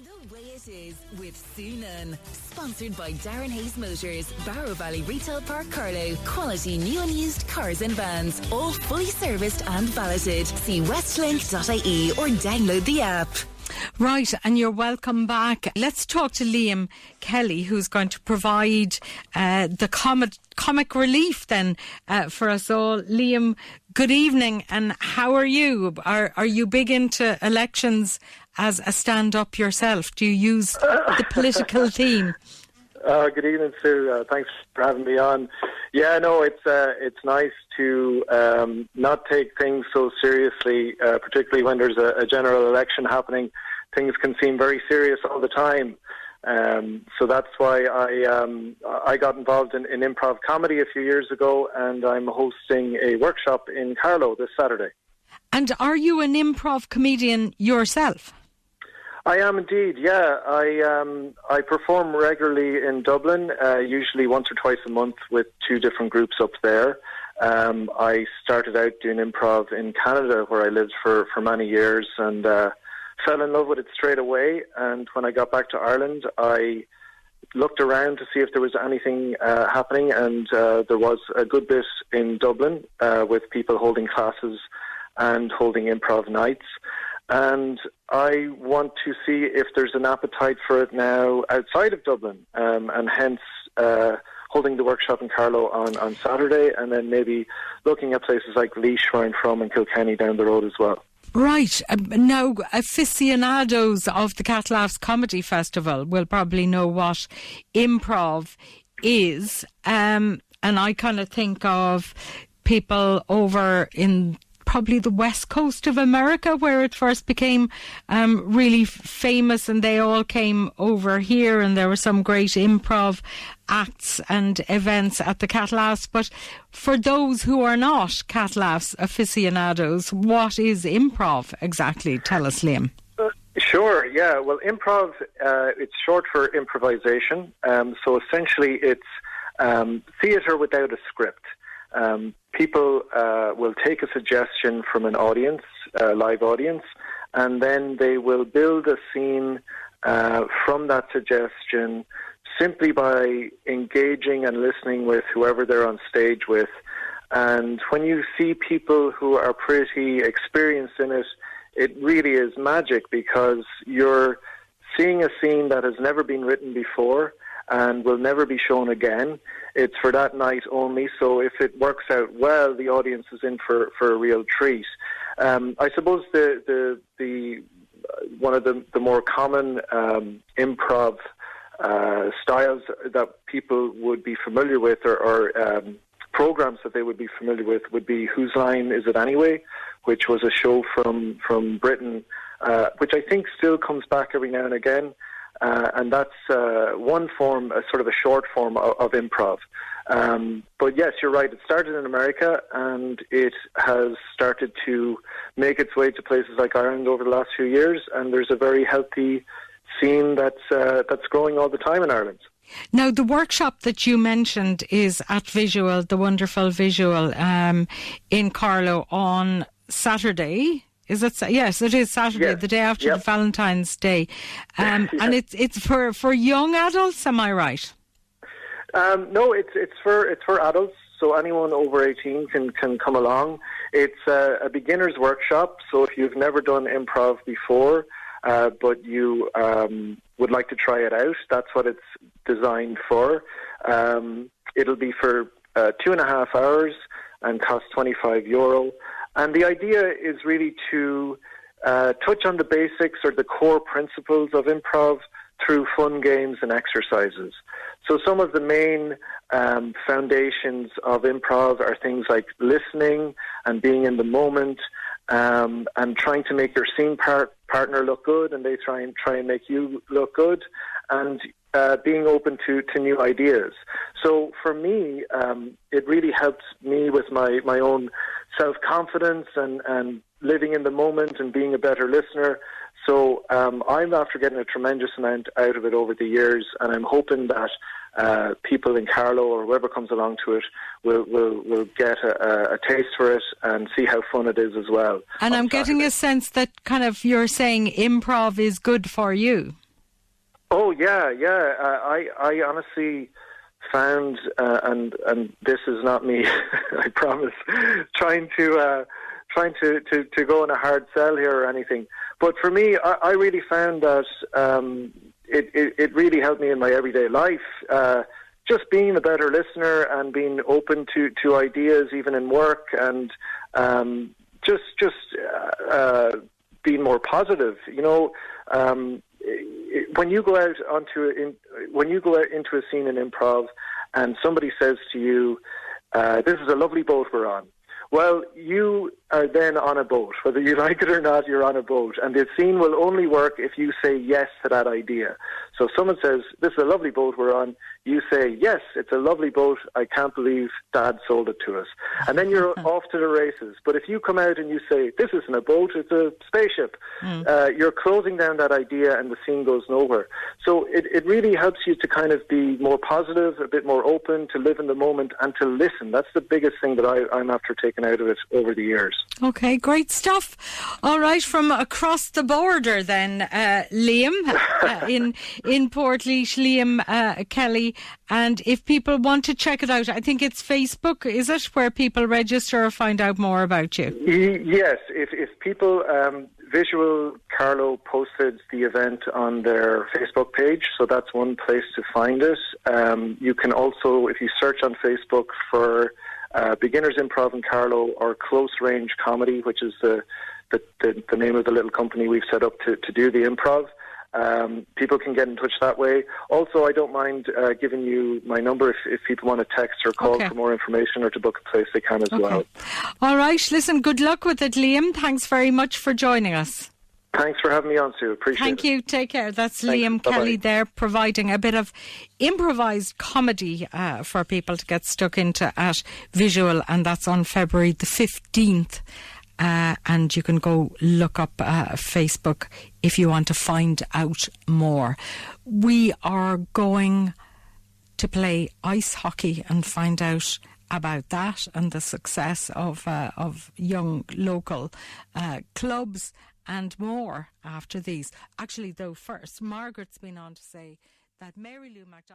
The Way It Is with Sue Nunn. Sponsored by Darren Hayes Motors, Barrow Valley Retail Park, Carlow. Quality new and used cars and vans, all fully serviced and valeted. See westlink.ie or download the app. Right, and you're welcome back. Let's talk to Liam Kelly, who's going to provide the comic relief then for us all. Liam, good evening, and how are you? Are you big into elections as a stand-up yourself? Do you use the political theme? Good evening, Sue. Thanks for having me on. Yeah, no, it's nice to not take things so seriously, particularly when there's a general election happening. Things can seem very serious all the time. So that's why I got involved in improv comedy a few years ago, and I'm hosting a workshop in Carlow this Saturday. And are you an improv comedian yourself? I am indeed, yeah. I perform regularly in Dublin, usually once or twice a month with two different groups up there. I started out doing improv in Canada, where I lived for many years, and fell in love with it straight away. And when I got back to Ireland, I looked around to see if there was anything happening, and there was a good bit in Dublin with people holding classes and holding improv nights. And I want to see if there's an appetite for it now outside of Dublin, and hence holding the workshop in Carlow on Saturday, and then maybe looking at places like Laois, where I'm from, and Kilkenny down the road as well. Right. Now, aficionados of the KCLR Comedy Festival will probably know what improv is, and I kind of think of people over in probably the west coast of America, where it first became really famous, and they all came over here, and there were some great improv acts and events at the KCLR. But for those who are not KCLR aficionados, what is improv exactly? Tell us, Liam. Sure, yeah. Well, improv, it's short for improvisation. So essentially it's theatre without a script. People will take a suggestion from an audience, a live audience, and then they will build a scene from that suggestion simply by engaging and listening with whoever they're on stage with. And when you see people who are pretty experienced in it, it really is magic, because you're seeing a scene that has never been written before and will never be shown again. It's for that night only, so if it works out well, the audience is in for a real treat. I suppose the one of the more common improv styles that people would be familiar with, or programs that they would be familiar with, would be Whose Line Is It Anyway?, which was a show from Britain, which I think still comes back every now and again. And that's one form, a sort of a short form of improv. But yes, you're right. It started in America, and it has started to make its way to places like Ireland over the last few years. And there's a very healthy scene that's growing all the time in Ireland. Now, the workshop that you mentioned is at Visual, the wonderful Visual, in Carlow on Saturday. Is it? Yes, it is Saturday, yes. The day after the Valentine's Day, and it's for young adults. Am I right? No, it's for adults. So anyone over 18 can come along. It's a beginner's workshop. So if you've never done improv before, but you would like to try it out, that's what it's designed for. It'll be for 2.5 hours and cost €25. And the idea is really to touch on the basics or the core principles of improv through fun games and exercises. So some of the main foundations of improv are things like listening and being in the moment, and trying to make your scene partner look good, and they try and make you look good, and being open to new ideas. So for me, it really helps me with my own self-confidence and living in the moment and being a better listener. So I'm after getting a tremendous amount out of it over the years, and I'm hoping that people in Carlow or whoever comes along to it will get a taste for it and see how fun it is as well. And I'm getting a sense that kind of you're saying improv is good for you. yeah. I honestly found, and this is not me, I promise, trying to go on a hard sell here or anything. But for me, I really found that it really helped me in my everyday life. Just being a better listener and being open to ideas, even in work, and just being more positive. When you go out into a scene in improv, and somebody says to you, "This is a lovely boat we're on." Well, you are then on a boat. Whether you like it or not, you're on a boat. And the scene will only work if you say yes to that idea. So if someone says, "This is a lovely boat we're on," you say, "Yes, it's a lovely boat. I can't believe Dad sold it to us." And then you're off to the races. But if you come out and you say, "This isn't a boat, it's a spaceship," you're closing down that idea and the scene goes nowhere. So it really helps you to kind of be more positive, a bit more open, to live in the moment and to listen. That's the biggest thing that I'm after taking out of it over the years. Okay, great stuff. All right, from across the border then, Liam, in Portlaoise, Liam Kelly. And if people want to check it out, I think it's Facebook, is it, where people register or find out more about you? Yes, if people... Visual Carlow posted the event on their Facebook page, so that's one place to find it. You can also, if you search on Facebook for Beginners Improv in Carlow or Close Range Comedy, which is the name of the little company we've set up to do the improv, people can get in touch that way. Also, I don't mind giving you my number if people want to text or call for more information or to book a place, they can as well. All right, listen, good luck with it, Liam. Thanks very much for joining us. Thanks for having me on, Sue. Appreciate it. Thank you. Take care. That's Liam Kelly there, providing a bit of improvised comedy for people to get stuck into at Visual, and that's on February the 15th. And you can go look up Facebook if you want to find out more. We are going to play ice hockey and find out about that and the success of young local clubs and more after these. Actually, though, first, Margaret's been on to say that Mary Lou MacDonald